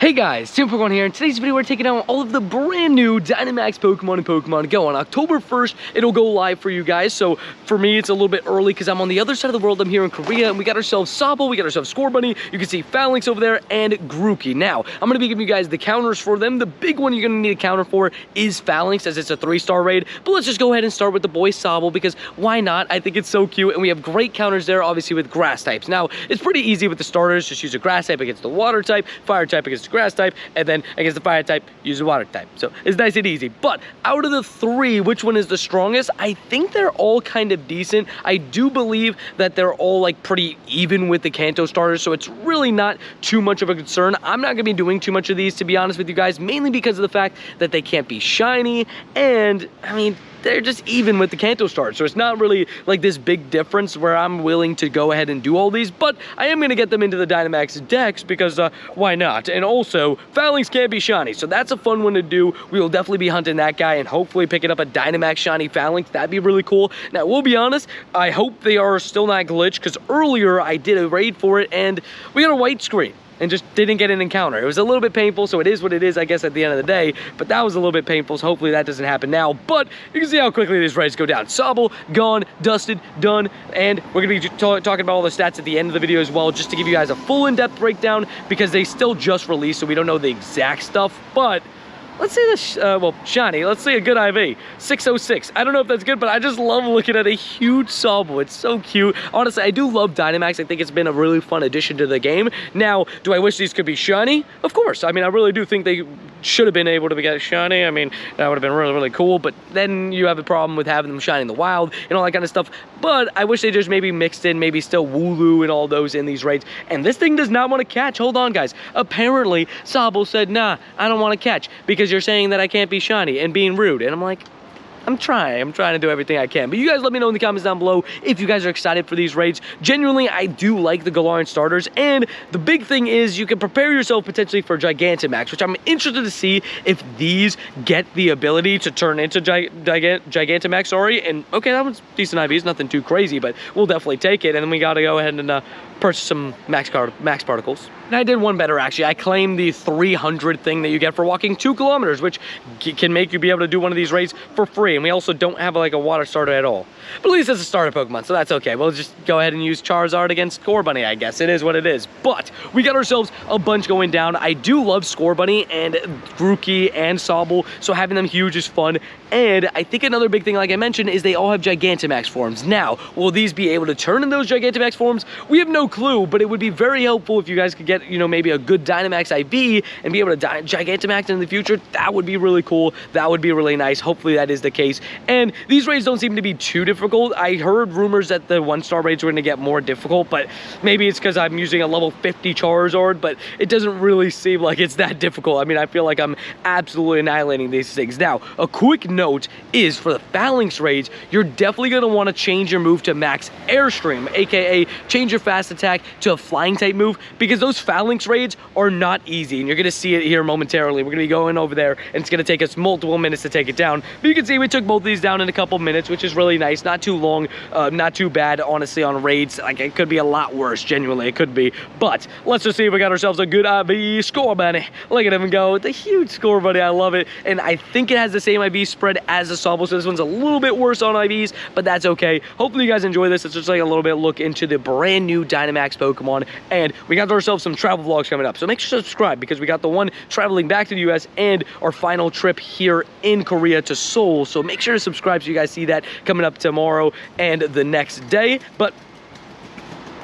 Hey guys, Tim Pokemon here. In today's video, we're taking out all of the brand new Dynamax Pokemon and Pokemon Go. On October 1st, it'll go live for you guys. So for me, it's a little bit early because I'm on the other side of the world. I'm here in Korea, and we got ourselves Sobble, we got ourselves Scorbunny. You can see Phalanx over there, and Grookey. Now, I'm going to be giving you guys the counters for them. The big one you're going to need a counter for is Phalanx, as it's a 3-star raid. But let's just go ahead and start with the boy Sobble, because why not? I think it's so cute, and we have great counters there, obviously, with grass types. Now, it's pretty easy with the starters. Just use a grass type against the water type, fire type against the grass type, and then against the fire type, use the water type. So it's nice and easy. But out of the three, which one is the strongest? I think they're all kind of decent. I do believe that they're all like pretty even with the Kanto starters, so it's really not too much of a concern. I'm not gonna be doing too much of these, to be honest with you guys, mainly because of the fact that they can't be shiny, and I mean, they're just even with the Kanto stars, so it's not really like this big difference where I'm willing to go ahead and do all these, but I am going to get them into the Dynamax decks because why not? And also, Phalanx can't be shiny, so that's a fun one to do. We will definitely be hunting that guy and hopefully picking up a Dynamax shiny Phalanx. That'd be really cool. Now, we'll be honest, I hope they are still not glitched, because earlier I did a raid for it and we got a white screen and just didn't get an encounter. It was a little bit painful, so it is what it is, I guess, at the end of the day, but that was a little bit painful, so hopefully that doesn't happen now. But you can see how quickly these raids go down. Sobble, gone, dusted, done, and we're gonna be talking about all the stats at the end of the video as well, just to give you guys a full in-depth breakdown, because they still just released, so we don't know the exact stuff. But let's say this, well, shiny, let's say a good IV, 606. I don't know if that's good, but I just love looking at a huge Sobble. It's so cute. Honestly, I do love Dynamax. I think it's been a really fun addition to the game. Now, do I wish these could be shiny? Of course. I mean, I really do think they should have been able to get shiny. I mean, that would have been really, really cool, but then you have a problem with having them shiny in the wild and all that kind of stuff. But I wish they just maybe mixed in maybe still Wooloo and all those in these raids. And this thing does not want to catch. Hold on, guys. Apparently, Sobble said, nah, I don't want to catch because you're saying that I can't be shiny and being rude. And I'm like, I'm trying to do everything I can. But you guys let me know in the comments down below if you guys are excited for these raids. Genuinely, I do like the Galarian starters. And the big thing is you can prepare yourself potentially for Gigantamax, which I'm interested to see if these get the ability to turn into Gigantamax, sorry. And okay, that was decent IVs, nothing too crazy, but we'll definitely take it. And then we got to go ahead and purchase some max particles. And I did one better, actually. I claimed the 300 thing that you get for walking 2 kilometers, which can make you be able to do one of these raids for free. And we also don't have like a water starter at all. But at least it's a starter Pokemon, so that's okay. We'll just go ahead and use Charizard against Scorbunny, I guess. It is what it is. But we got ourselves a bunch going down. I do love Scorbunny and Grookey and Sobble, so having them huge is fun. And I think another big thing, like I mentioned, is they all have Gigantamax forms. Now, will these be able to turn in those Gigantamax forms? We have no clue, but it would be very helpful if you guys could get, you know, maybe a good Dynamax IV and be able to Gigantamax in the future. That would be really cool. That would be really nice. Hopefully that is the case. And these raids don't seem to be too difficult. I heard rumors that the 1-star raids were going to get more difficult, but maybe it's because I'm using a level 50 Charizard, but it doesn't really seem like it's that difficult. I mean, I feel like I'm absolutely annihilating these things. Now, a quick note is for the Phalanx raids, you're definitely going to want to change your move to Max Airstream, aka change your fast attack to a flying type move, because those Phalanx raids are not easy, and you're going to see it here momentarily. We're going to be going over there, and it's going to take us multiple minutes to take it down. But you can see we took both of these down in a couple minutes, which is really nice. Not too long, not too bad, honestly, on raids. Like, it could be a lot worse, genuinely, it could be. But let's just see if we got ourselves a good IV Scorbunny. Look at him go. It's a huge Scorbunny. I love it. And I think it has the same IV spread as the Sobble, so this one's a little bit worse on IVs, but that's okay. Hopefully you guys enjoy this. It's just like a little bit look into the brand new Dynamax Pokemon, and we got ourselves some travel vlogs coming up, so make sure to subscribe, because we got the one traveling back to the US and our final trip here in Korea to Seoul, so make sure to subscribe so you guys see that coming up tomorrow and the next day. But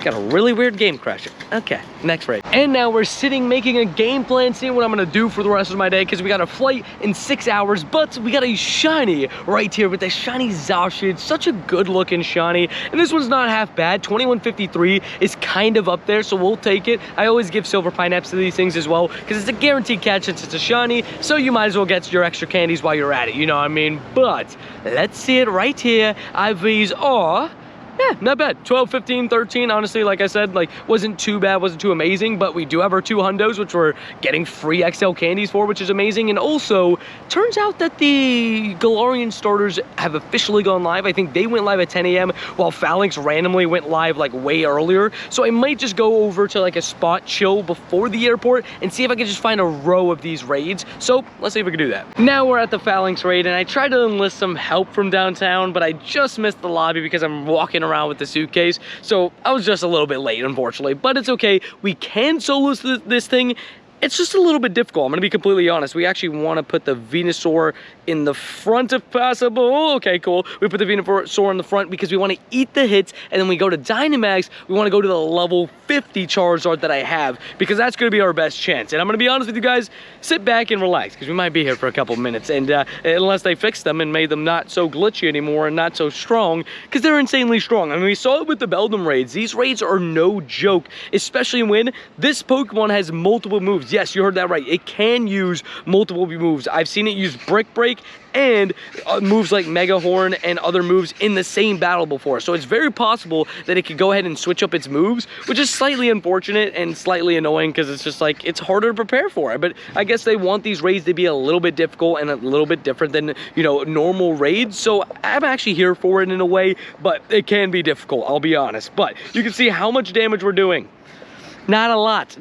got a really weird game crash. Okay, next raid. And now we're sitting making a game plan, seeing what I'm gonna do for the rest of my day, because we got a flight in 6 hours, but we got a shiny right here with the shiny Zacian. Such a good looking shiny, and this one's not half bad. 2153 is kind of up there, so we'll take it. I always give silver pineapples to these things as well, because it's a guaranteed catch since it's a shiny, so you might as well get your extra candies while you're at it, you know what I mean? But let's see it right here. IVs are Yeah, not bad. 12, 15, 13, honestly, like I said, like, wasn't too bad, wasn't too amazing, but we do have our 2 hundos, which we're getting free XL candies for, which is amazing. And also, turns out that the Galarian starters have officially gone live. I think they went live at 10 a.m., while Phalanx randomly went live, like, way earlier. So I might just go over to, like, a spot chill before the airport and see if I can just find a row of these raids. So, let's see if we can do that. Now we're at the Phalanx raid, and I tried to enlist some help from downtown, but I just missed the lobby because I'm walking around with the suitcase, so I was just a little bit late, unfortunately, but it's okay. We can solo this thing. It's just a little bit difficult, I'm gonna be completely honest. We actually want to put the Venusaur in the front if possible. Okay, cool. We put the Venusaur in the front because we want to eat the hits, and then we go to Dynamax, we want to go to the level 50 Charizard that I have, because that's going to be our best chance. And I'm going to be honest with you guys, sit back and relax, because we might be here for a couple minutes, and unless they fix them and made them not so glitchy anymore and not so strong, because they're insanely strong. I mean, we saw it with the Beldum raids. These raids are no joke, especially when this Pokemon has multiple moves. Yes, you heard that right. It can use multiple moves. I've seen it use Brick Break and moves like Mega Horn and other moves in the same battle before. So it's very possible that it could go ahead and switch up its moves, which is slightly unfortunate and slightly annoying because it's just like, it's harder to prepare for it. But I guess they want these raids to be a little bit difficult and a little bit different than, you know, normal raids. So I'm actually here for it in a way, but it can be difficult, I'll be honest. But you can see how much damage we're doing. Not a lot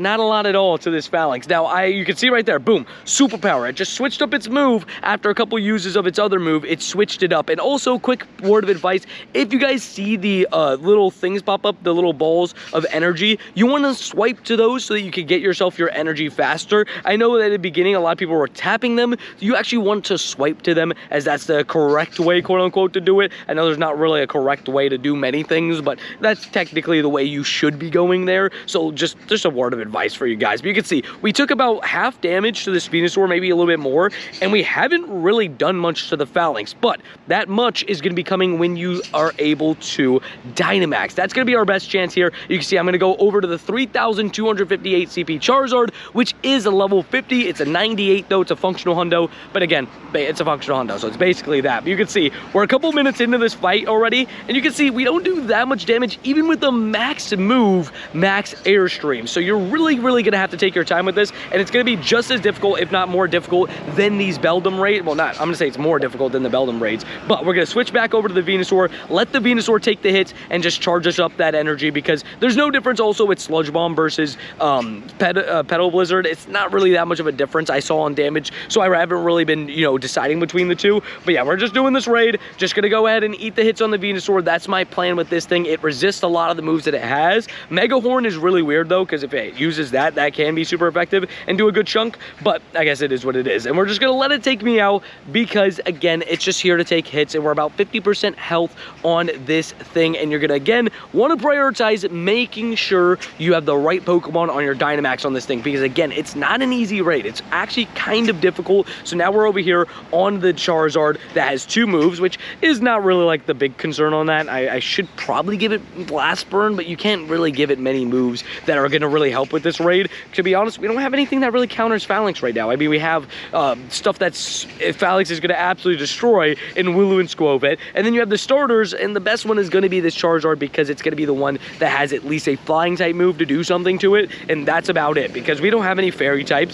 at all to this Phalanx. Now, you can see right there, boom, superpower. It just switched up its move after a couple uses of its other move. It switched it up. And also, quick word of advice, if you guys see the little things pop up, the little balls of energy, you want to swipe to those so that you can get yourself your energy faster. I know that at the beginning, a lot of people were tapping them. You actually want to swipe to them, as that's the correct way, quote unquote, to do it. I know there's not really a correct way to do many things, but that's technically the way you should be going there. So just a word of advice for you guys. But you can see we took about half damage to this Venusaur, maybe a little bit more, and we haven't really done much to the Phalanx, but that much is going to be coming when you are able to Dynamax. That's going to be our best chance here. You can see I'm going to go over to the 3,258 CP Charizard, which is a level 50. It's a 98 though. It's a functional hundo, but again, it's a functional hundo, so it's basically that. But you can see we're a couple minutes into this fight already, and you can see we don't do that much damage even with the max move, max airstream. So you're really going to have to take your time with this, and it's going to be just as difficult, if not more difficult, than these Beldum raids. Well, I'm going to say it's more difficult than the Beldum raids, but we're going to switch back over to the Venusaur, let the Venusaur take the hits, and just charge us up that energy, because there's no difference also with Sludge Bomb versus Petal Blizzard. It's not really that much of a difference I saw on damage, so I haven't really been, you know, deciding between the two. But yeah, we're just doing this raid, just going to go ahead and eat the hits on the Venusaur. That's my plan with this thing. It resists a lot of the moves that it has. Mega Horn is really weird though, because if it uses that can be super effective and do a good chunk, but I guess it is what it is. And we're just gonna let it take me out because, again, it's just here to take hits, and we're about 50% health on this thing, and you're gonna, again, want to prioritize making sure you have the right Pokemon on your Dynamax on this thing, because, again, it's not an easy raid. It's actually kind of difficult. So now we're over here on the Charizard that has 2 moves, which is not really like the big concern on that. I should probably give it Blast Burn, but you can't really give it many moves that are gonna really help with this raid. To be honest, we don't have anything that really counters Phalanx right now. I mean, we have stuff that's Phalanx is going to absolutely destroy in Wooloo and Squovit, and then you have the starters, and the best one is going to be this Charizard, because it's going to be the one that has at least a flying type move to do something to it, and that's about it, because we don't have any fairy type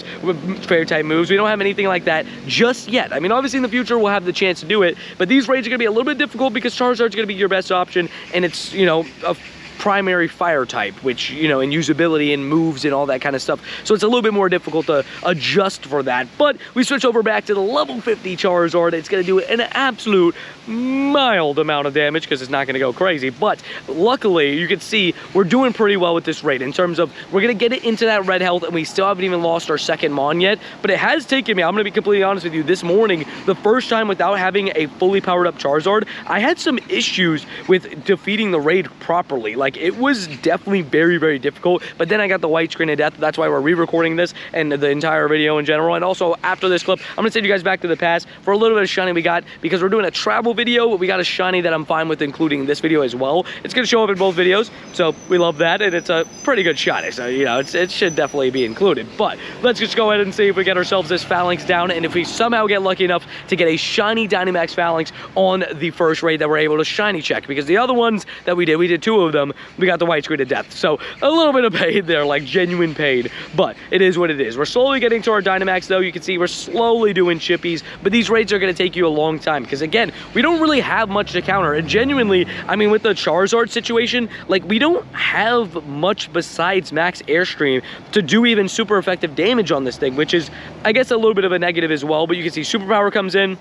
moves. We don't have anything like that just yet. I mean, obviously in the future we'll have the chance to do it, but these raids are going to be a little bit difficult because Charizard's going to be your best option, and it's, you know, a primary fire type, which, you know, and usability and moves and all that kind of stuff. So it's a little bit more difficult to adjust for that. But we switch over back to the level 50 Charizard. It's going to do an absolute mild amount of damage because it's not going to go crazy. But luckily, you can see we're doing pretty well with this raid in terms of we're going to get it into that red health, and we still haven't even lost our second Mon yet. But it has taken me, I'm going to be completely honest with you, this morning, the first time without having a fully powered up Charizard, I had some issues with defeating the raid properly. Like, Like, it was definitely very, very difficult, but then I got the white screen of death. That's why we're re-recording this and the entire video in general. And also, after this clip, I'm gonna send you guys back to the past for a little bit of shiny we got, because we're doing a travel video. We got a shiny that I'm fine with including in this video as well. It's gonna show up in both videos, so we love that, and it's a pretty good shiny, so, you know, it should definitely be included. But let's just go ahead and see if we get ourselves this Phalanx down, and if we somehow get lucky enough to get a shiny Dynamax Phalanx on the first raid that we're able to shiny check, because the other ones that we did 2 of them, we got the white screen of death. So a little bit of pain there, like genuine pain, but it is what it is. We're slowly getting to our Dynamax though. You can see we're slowly doing chippies, but these raids are going to take you a long time, because again, we don't really have much to counter. And genuinely, I mean, with the Charizard situation, like, we don't have much besides max airstream to do even super effective damage on this thing, which is, I guess, a little bit of a negative as well. But you can see superpower comes in,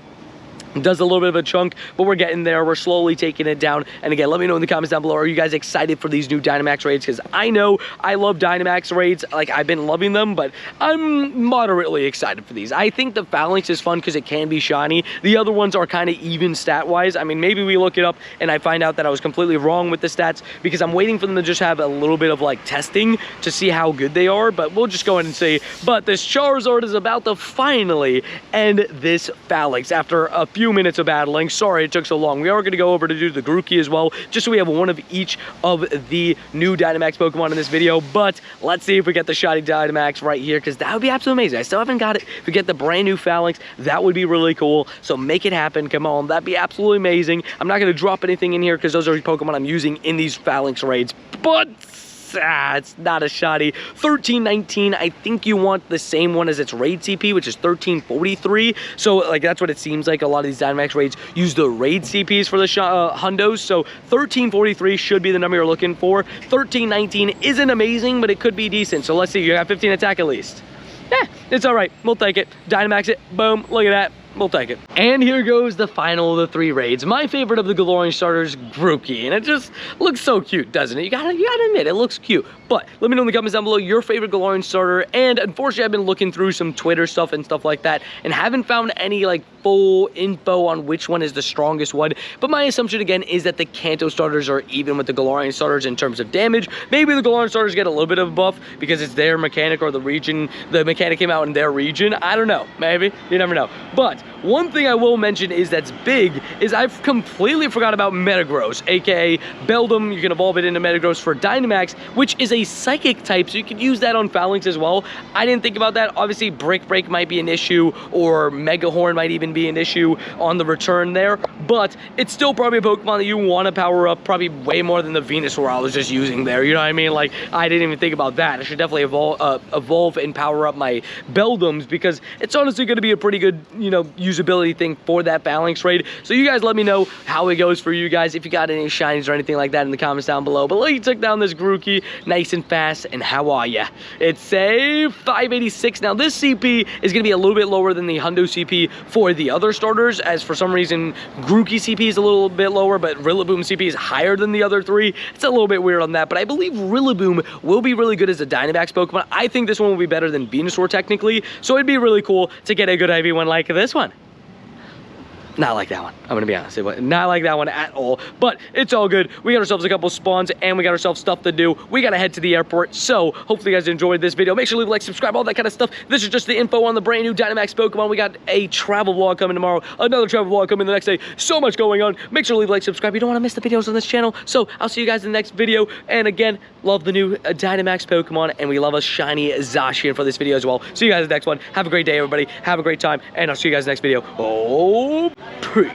does a little bit of a chunk, but we're getting there. We're slowly taking it down. And again, let me know in the comments down below, are you guys excited for these new Dynamax raids? Because I know I love Dynamax raids. Like, I've been loving them, but I'm moderately excited for these. I think the Phalanx is fun because it can be shiny. The other ones are kind of even stat-wise. I mean, maybe we look it up and I find out that I was completely wrong with the stats, because I'm waiting for them to just have a little bit of, like, testing to see how good they are, but we'll just go ahead and see. But this Charizard is about to finally end this Phalanx after a few minutes of battling. Sorry it took so long. We are going to go over to do the Grookey as well, just so we have one of each of the new Dynamax Pokemon in this video. But let's see if we get the shiny Dynamax right here, because that would be absolutely amazing. I still haven't got it. If we get the brand new Phalanx, that would be really cool. So make it happen. Come on, that'd be absolutely amazing. I'm not going to drop anything in here because those are Pokemon I'm using in these Phalanx raids, but it's not a shiny. 1319, I think you want the same one as its raid CP, which is 1343. So, like, that's what it seems like. A lot of these Dynamax raids use the raid CPs for the hundos. So 1343 should be the number you're looking for. 1319 isn't amazing, but it could be decent. So let's see, you got 15 attack at least. Yeah, it's all right. We'll take it. Dynamax it. Boom. Look at that. We'll take it. And here goes the final of the 3 raids. My favorite of the Galarian starters, Grookey. And it just looks so cute, doesn't it? You gotta admit, it looks cute. But let me know in the comments down below your favorite Galarian starter. And unfortunately, I've been looking through some Twitter stuff and stuff like that, and haven't found any, like, full info on which one is the strongest one. But my assumption, again, is that the Kanto starters are even with the Galarian starters in terms of damage. Maybe the Galarian starters get a little bit of a buff because it's their mechanic, or the region, the mechanic came out in their region. I don't know. Maybe. You never know. But one thing I will mention is that's big is I've completely forgot about Metagross, aka Beldum. You can evolve it into Metagross for Dynamax, which is a psychic type, so you could use that on Phalanx as well. I didn't think about that. Obviously, Brick Break might be an issue, or Mega Horn might even be an issue on the return there, but it's still probably a Pokemon that you want to power up probably way more than the Venusaur I was just using there. You know what I mean? Like, I didn't even think about that. I should definitely evolve and power up my Beldums, because it's honestly going to be a pretty good, you know, usability thing for that Phalanx raid. So you guys let me know how it goes for you guys, if you got any shinies or anything like that in the comments down below. But look, you took down this Grookey nice and fast, and how are ya? It's a 586. Now this CP is going to be a little bit lower than the Hundo CP for the other starters, as for some reason Grookey CP is a little bit lower, but Rillaboom CP is higher than the other 3. It's a little bit weird on that, but I believe Rillaboom will be really good as a Dynamax Pokemon. I think this one will be better than Venusaur technically, so it'd be really cool to get a good heavy one like this one. Not like that one. I'm gonna be honest. Not like that one at all. But it's all good. We got ourselves a couple spawns, and we got ourselves stuff to do. We gotta head to the airport. So hopefully you guys enjoyed this video. Make sure to leave a like, subscribe, all that kind of stuff. This is just the info on the brand new Dynamax Pokemon. We got a travel vlog coming tomorrow. Another travel vlog coming the next day. So much going on. Make sure to leave a like, subscribe. You don't want to miss the videos on this channel. So I'll see you guys in the next video. And again, love the new Dynamax Pokemon, and we love a shiny Zacian for this video as well. See you guys in the next one. Have a great day, everybody. Have a great time, and I'll see you guys in the next video. Oh, peace.